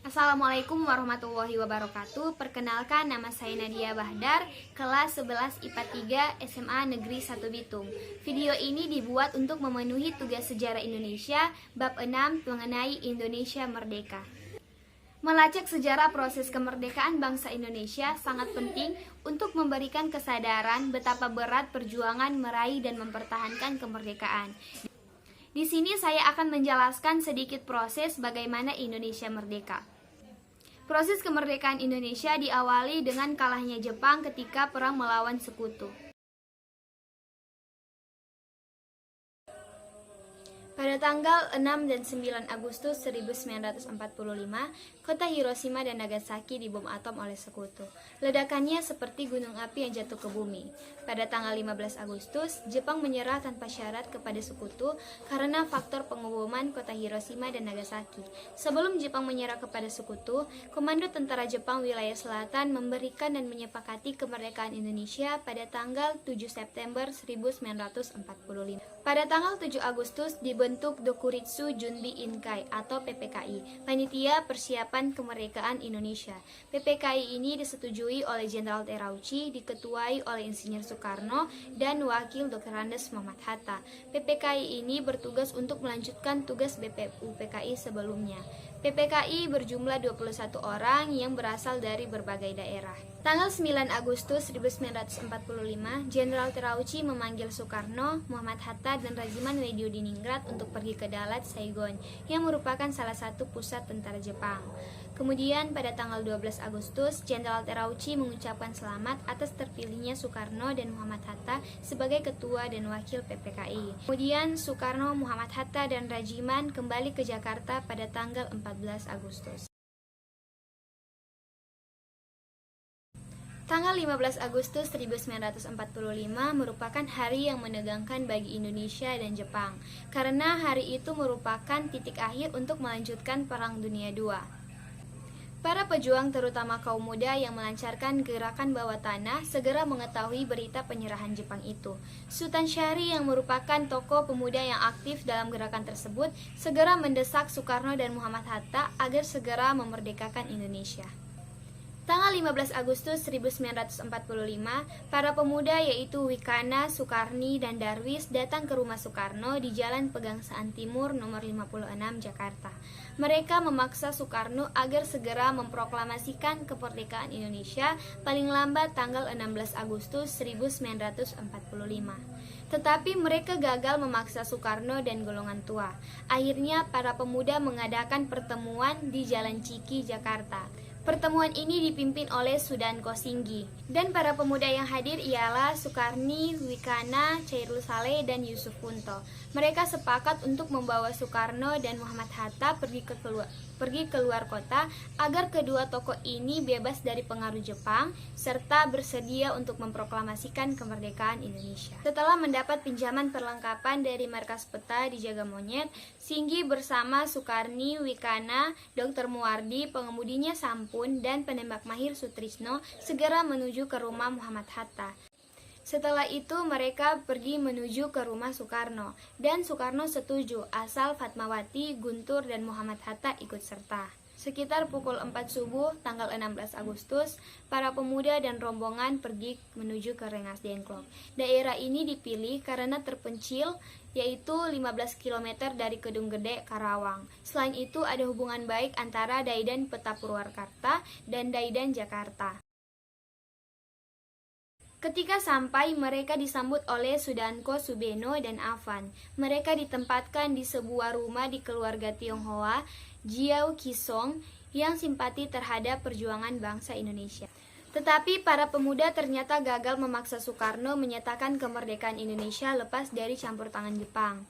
Assalamualaikum warahmatullahi wabarakatuh. Perkenalkan, nama saya Nadia Bahdar, kelas 11 IPA 3 SMA Negeri 1 Bitung. Video ini dibuat untuk memenuhi tugas sejarah Indonesia bab 6 mengenai Indonesia Merdeka. Melacak sejarah proses kemerdekaan bangsa Indonesia sangat penting untuk memberikan kesadaran betapa berat perjuangan meraih dan mempertahankan kemerdekaan. Di sini saya akan menjelaskan sedikit proses bagaimana Indonesia merdeka. Proses kemerdekaan Indonesia diawali dengan kalahnya Jepang ketika perang melawan sekutu. Pada tanggal 6 dan 9 Agustus 1945, kota Hiroshima dan Nagasaki dibom atom oleh sekutu. Ledakannya seperti gunung api yang jatuh ke bumi. Pada tanggal 15 Agustus, Jepang menyerah tanpa syarat kepada sekutu karena faktor pengeboman kota Hiroshima dan Nagasaki. Sebelum Jepang menyerah kepada sekutu, Komando Tentara Jepang Wilayah Selatan memberikan dan menyepakati kemerdekaan Indonesia pada tanggal 7 September 1945. Pada tanggal 7 Agustus dibentuk Dokuritsu Junbi Inkai atau PPKI, Panitia Persiapan Kemerdekaan Indonesia. PPKI ini disetujui oleh Jenderal Terauchi, diketuai oleh Insinyur Soekarno dan Wakil Dr. Andes Muhammad Hatta. PPKI ini bertugas untuk melanjutkan tugas BPUPKI sebelumnya. PPKI berjumlah 21 orang yang berasal dari berbagai daerah. Tanggal 9 Agustus 1945, Jenderal Terauchi memanggil Soekarno, Muhammad Hatta, dan Regimen Ledyudiningrat untuk pergi ke Dalat, Saigon, yang merupakan salah satu pusat tentara Jepang. Kemudian pada tanggal 12 Agustus, Jenderal Terauchi mengucapkan selamat atas terpilihnya Soekarno dan Muhammad Hatta sebagai ketua dan wakil PPKI. Kemudian Soekarno, Muhammad Hatta, dan Regimen kembali ke Jakarta pada tanggal 14 Agustus. Tanggal 15 Agustus 1945 merupakan hari yang menegangkan bagi Indonesia dan Jepang, karena hari itu merupakan titik akhir untuk melanjutkan Perang Dunia II. Para pejuang, terutama kaum muda yang melancarkan gerakan bawah tanah, segera mengetahui berita penyerahan Jepang itu. Sultan Syahrir yang merupakan tokoh pemuda yang aktif dalam gerakan tersebut, segera mendesak Soekarno dan Muhammad Hatta agar segera memerdekakan Indonesia. Tanggal 15 Agustus 1945, para pemuda yaitu Wikana, Sukarni, dan Darwis datang ke rumah Soekarno di Jalan Pegangsaan Timur nomor 56 Jakarta. Mereka memaksa Soekarno agar segera memproklamasikan kemerdekaan Indonesia paling lambat tanggal 16 Agustus 1945. Tetapi mereka gagal memaksa Soekarno dan golongan tua. Akhirnya para pemuda mengadakan pertemuan di Jalan Ciki, Jakarta. Pertemuan ini dipimpin oleh Sudanko Singgi, dan para pemuda yang hadir ialah Sukarni, Wikana, Chairul Saleh, dan Yusuf Punto. Mereka sepakat untuk membawa Soekarno dan Muhammad Hatta pergi ke luar kota agar kedua tokoh ini bebas dari pengaruh Jepang serta bersedia untuk memproklamasikan kemerdekaan Indonesia. Setelah mendapat pinjaman perlengkapan dari markas peta di Jaga Monyet, Singgi bersama Sukarni, Wikana, Dr. Muwardi, pengemudinya Sampun, dan penembak mahir Sutrisno segera menuju ke rumah Muhammad Hatta. Setelah itu mereka pergi menuju ke rumah Soekarno, dan Soekarno setuju asal Fatmawati, Guntur, dan Muhammad Hatta ikut serta. Sekitar pukul 4 subuh tanggal 16 Agustus, para pemuda dan rombongan pergi menuju ke Rengas Dengklok. Daerah ini dipilih karena terpencil, yaitu 15 km dari Kedung Gede, Karawang. Selain itu ada hubungan baik antara Daidan Peta Purwakarta dan Daidan Jakarta. Ketika sampai, mereka disambut oleh Sudanko, Subeno, dan Afan. Mereka ditempatkan di sebuah rumah di keluarga Tionghoa, Jiao Kisong, yang simpati terhadap perjuangan bangsa Indonesia. Tetapi para pemuda ternyata gagal memaksa Soekarno menyatakan kemerdekaan Indonesia lepas dari campur tangan Jepang.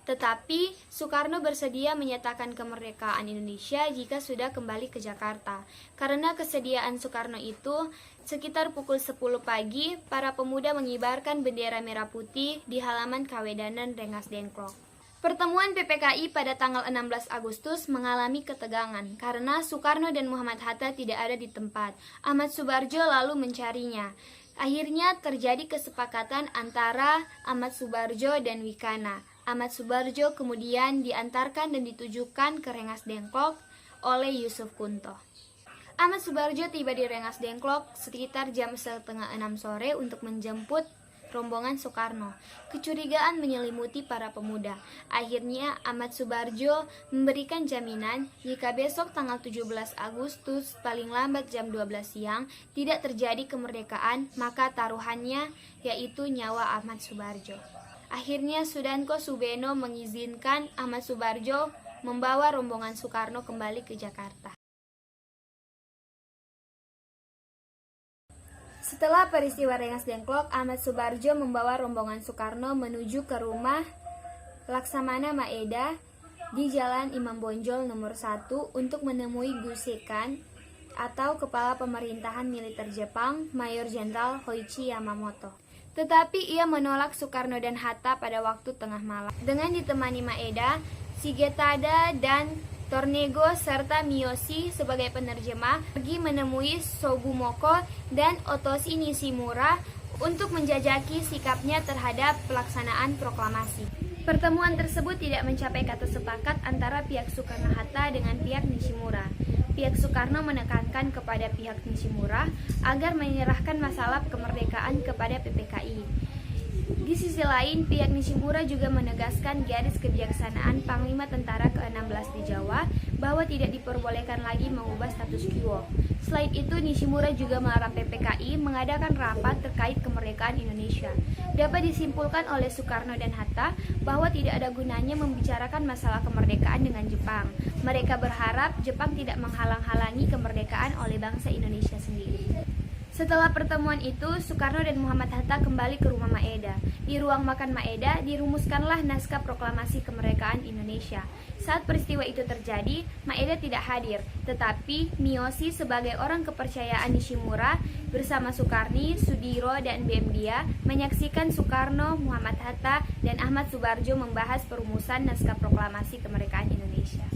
Tetapi Soekarno bersedia menyatakan kemerdekaan Indonesia jika sudah kembali ke Jakarta. Karena kesediaan Soekarno itu, sekitar pukul 10 pagi, para pemuda mengibarkan bendera merah putih di halaman Kawedanan Rengas Dengklok. Pertemuan PPKI pada tanggal 16 Agustus mengalami ketegangan karena Soekarno dan Muhammad Hatta tidak ada di tempat. Ahmad Subarjo lalu mencarinya. Akhirnya terjadi kesepakatan antara Ahmad Subarjo dan Wikana. Ahmad Subarjo kemudian diantarkan dan ditujukan ke Rengas Dengklok oleh Yusuf Kunto. Ahmad Subarjo tiba di Rengas Dengklok sekitar jam 5:30 sore untuk menjemput rombongan Soekarno. Kecurigaan menyelimuti para pemuda. Akhirnya Ahmad Subarjo memberikan jaminan jika besok tanggal 17 Agustus paling lambat jam 12 siang tidak terjadi kemerdekaan, maka taruhannya yaitu nyawa Ahmad Subarjo. Akhirnya Sudanko Subeno mengizinkan Ahmad Subarjo membawa rombongan Soekarno kembali ke Jakarta. Setelah peristiwa Rengas Dengklok, Ahmad Subarjo membawa rombongan Soekarno menuju ke rumah Laksamana Maeda di Jalan Imam Bonjol nomor 1 untuk menemui Gusekan atau Kepala Pemerintahan Militer Jepang, Mayor Jenderal Hoichi Yamamoto. Tetapi ia menolak Soekarno dan Hatta pada waktu tengah malam. Dengan ditemani Maeda, Shigetada dan Tornego serta Miyoshi sebagai penerjemah pergi menemui Sugumoko dan Otoshi Nishimura untuk menjajaki sikapnya terhadap pelaksanaan proklamasi. Pertemuan tersebut tidak mencapai kata sepakat antara pihak Soekarno-Hatta dengan pihak Nishimura. Pihak Soekarno menekankan kepada pihak Nishimura agar menyerahkan masalah kemerdekaan kepada PPKI. Di sisi lain, pihak Nishimura juga menegaskan garis kebijaksanaan Panglima Tentara ke-16 di Jawa bahwa tidak diperbolehkan lagi mengubah status quo. Selain itu, Nishimura juga melarang PPKI mengadakan rapat terkait kemerdekaan Indonesia. Dapat disimpulkan oleh Soekarno dan Hatta bahwa tidak ada gunanya membicarakan masalah kemerdekaan dengan Jepang. Mereka berharap Jepang tidak menghalang-halangi kemerdekaan oleh bangsa Indonesia sendiri. Setelah pertemuan itu, Soekarno dan Muhammad Hatta kembali ke rumah Maeda. Di ruang makan Maeda, dirumuskanlah naskah proklamasi kemerdekaan Indonesia. Saat peristiwa itu terjadi, Maeda tidak hadir, tetapi Miyoshi sebagai orang kepercayaan Nishimura bersama Sukarni, Sudiro, dan BM Dia menyaksikan Soekarno, Muhammad Hatta, dan Ahmad Subarjo membahas perumusan naskah proklamasi kemerdekaan Indonesia.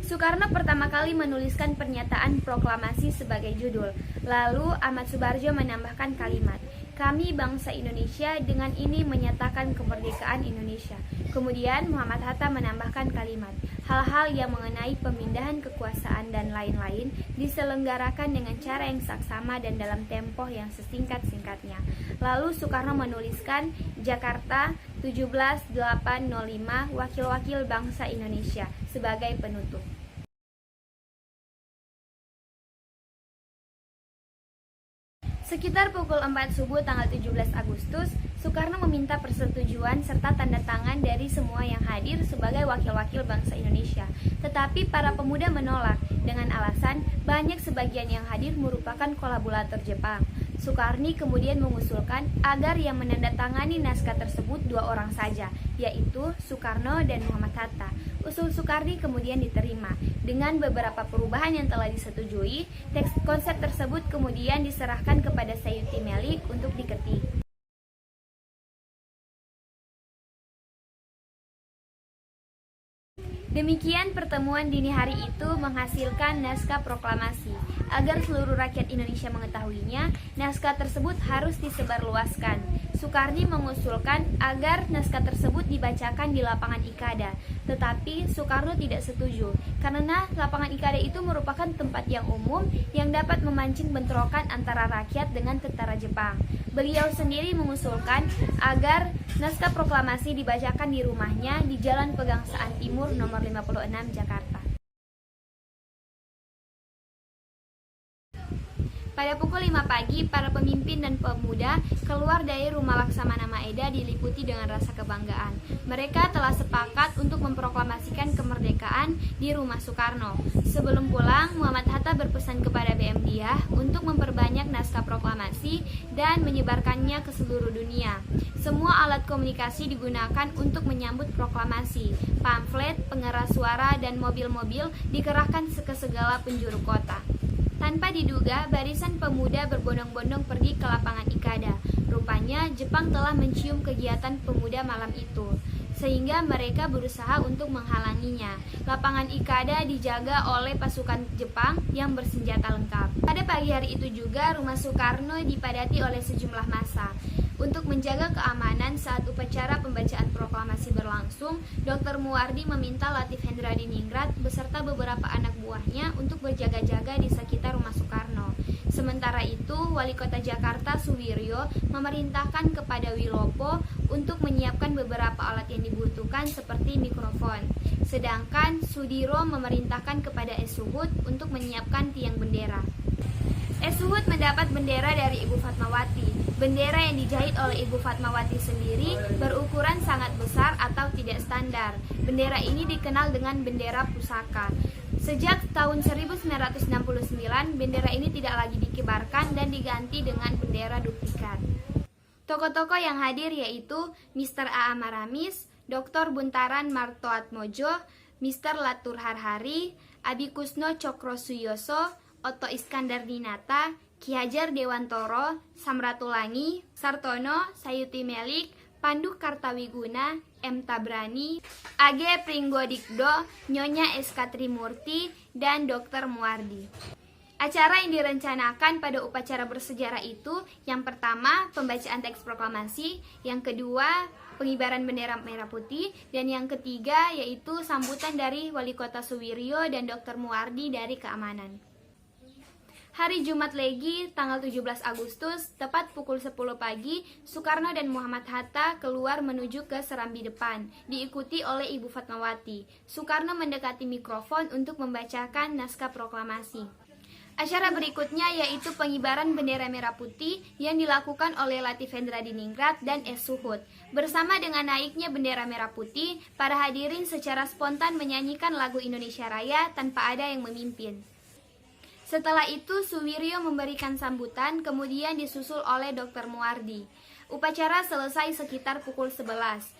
Soekarno pertama kali menuliskan pernyataan proklamasi sebagai judul. Lalu Ahmad Subarjo menambahkan kalimat, "Kami bangsa Indonesia dengan ini menyatakan kemerdekaan Indonesia." Kemudian Muhammad Hatta menambahkan kalimat, "Hal-hal yang mengenai pemindahan kekuasaan dan lain-lain diselenggarakan dengan cara yang saksama dan dalam tempo yang sesingkat-singkatnya." Lalu Soekarno menuliskan Jakarta 17/8/05 Wakil-wakil bangsa Indonesia sebagai penutup. Sekitar pukul 4 subuh tanggal 17 Agustus, Soekarno meminta persetujuan serta tanda tangan dari semua yang hadir sebagai wakil-wakil bangsa Indonesia. Tetapi para pemuda menolak dengan alasan banyak sebagian yang hadir merupakan kolaborator Jepang. Soekarni kemudian mengusulkan agar yang menandatangani naskah tersebut 2 orang saja, yaitu Soekarno dan Muhammad Hatta. Usul Soekarni kemudian diterima. Dengan beberapa perubahan yang telah disetujui, teks konsep tersebut kemudian diserahkan kepada Sayuti Melik untuk diketik. Demikian pertemuan dini hari itu menghasilkan naskah proklamasi. Agar seluruh rakyat Indonesia mengetahuinya, naskah tersebut harus disebarluaskan. Soekarni mengusulkan agar naskah tersebut dibacakan di lapangan Ikada. Tetapi Soekarno tidak setuju, karena lapangan Ikada itu merupakan tempat yang umum yang dapat memancing bentrokan antara rakyat dengan tentara Jepang. Beliau sendiri mengusulkan agar naskah proklamasi dibacakan di rumahnya di Jalan Pegangsaan Timur nomor 56 Jakarta. Pada pukul 5 pagi, para pemimpin dan pemuda keluar dari rumah Laksamana Maeda diliputi dengan rasa kebanggaan. Mereka telah sepakat untuk memproklamasikan kemerdekaan di rumah Soekarno. Sebelum pulang, Muhammad Hatta berpesan kepada BM Dia untuk memperbanyak naskah proklamasi dan menyebarkannya ke seluruh dunia. Semua alat komunikasi digunakan untuk menyambut proklamasi. Pamflet, pengeras suara, dan mobil-mobil dikerahkan ke segala penjuru kota. Tanpa diduga, barisan pemuda berbondong-bondong pergi ke lapangan Ikada. Rupanya, Jepang telah mencium kegiatan pemuda malam itu, sehingga mereka berusaha untuk menghalanginya. Lapangan Ikada dijaga oleh pasukan Jepang yang bersenjata lengkap. Pada pagi hari itu juga, rumah Soekarno dipadati oleh sejumlah massa. Untuk menjaga keamanan saat upacara pembacaan proklamasi berlangsung, Dr. Muwardi meminta Latif Hendradiningrat beserta beberapa anak buahnya untuk berjaga-jaga di sekitar rumah Soekarno. Sementara itu, Wali Kota Jakarta Suwiryo memerintahkan kepada Wilopo untuk menyiapkan beberapa alat yang dibutuhkan seperti mikrofon. Sedangkan Sudiro memerintahkan kepada Es Suhut untuk menyiapkan tiang bendera. Es Suhut mendapat bendera dari Ibu Fatmawati. Bendera yang dijahit oleh Ibu Fatmawati sendiri berukuran sangat besar atau tidak standar. Bendera ini dikenal dengan bendera pusaka. Sejak tahun 1969, bendera ini tidak lagi dikibarkan dan diganti dengan bendera duplikat. Tokoh-tokoh yang hadir yaitu Mr. A. Maramis, Dr. Buntaran Martoatmojo, Mr. Latur Harhari, Abi Kusno Cokro Suyoso, Otto Iskandar Dinata, Ki Hajar Dewantoro, Samratulangi, Sartono, Sayuti Melik, Pandu Kartawiguna, M. Tabrani, A.G. Pringgodikdo, Nyonya S.K. Trimurti, dan Dr. Muwardi. Acara yang direncanakan pada upacara bersejarah itu, yang pertama pembacaan teks proklamasi, yang kedua pengibaran bendera merah putih, dan yang ketiga yaitu sambutan dari Wali Kota Suwiryo dan Dr. Muwardi dari keamanan. Hari Jumat Legi, tanggal 17 Agustus, tepat pukul 10 pagi, Soekarno dan Muhammad Hatta keluar menuju ke serambi depan, diikuti oleh Ibu Fatmawati. Soekarno mendekati mikrofon untuk membacakan naskah proklamasi. Acara berikutnya yaitu pengibaran bendera merah putih yang dilakukan oleh Latif Hendradiningrat dan Es Suhut. Bersama dengan naiknya bendera merah putih, para hadirin secara spontan menyanyikan lagu Indonesia Raya tanpa ada yang memimpin. Setelah itu, Suwiryo memberikan sambutan, kemudian disusul oleh Dr. Muwardi. Upacara selesai sekitar pukul 11.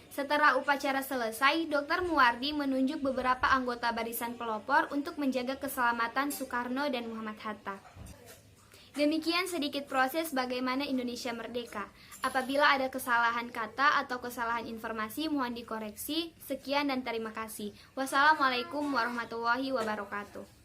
Setelah upacara selesai, Dr. Muwardi menunjuk beberapa anggota barisan pelopor untuk menjaga keselamatan Soekarno dan Muhammad Hatta. Demikian sedikit proses bagaimana Indonesia merdeka. Apabila ada kesalahan kata atau kesalahan informasi, mohon dikoreksi. Sekian dan terima kasih. Wassalamualaikum warahmatullahi wabarakatuh.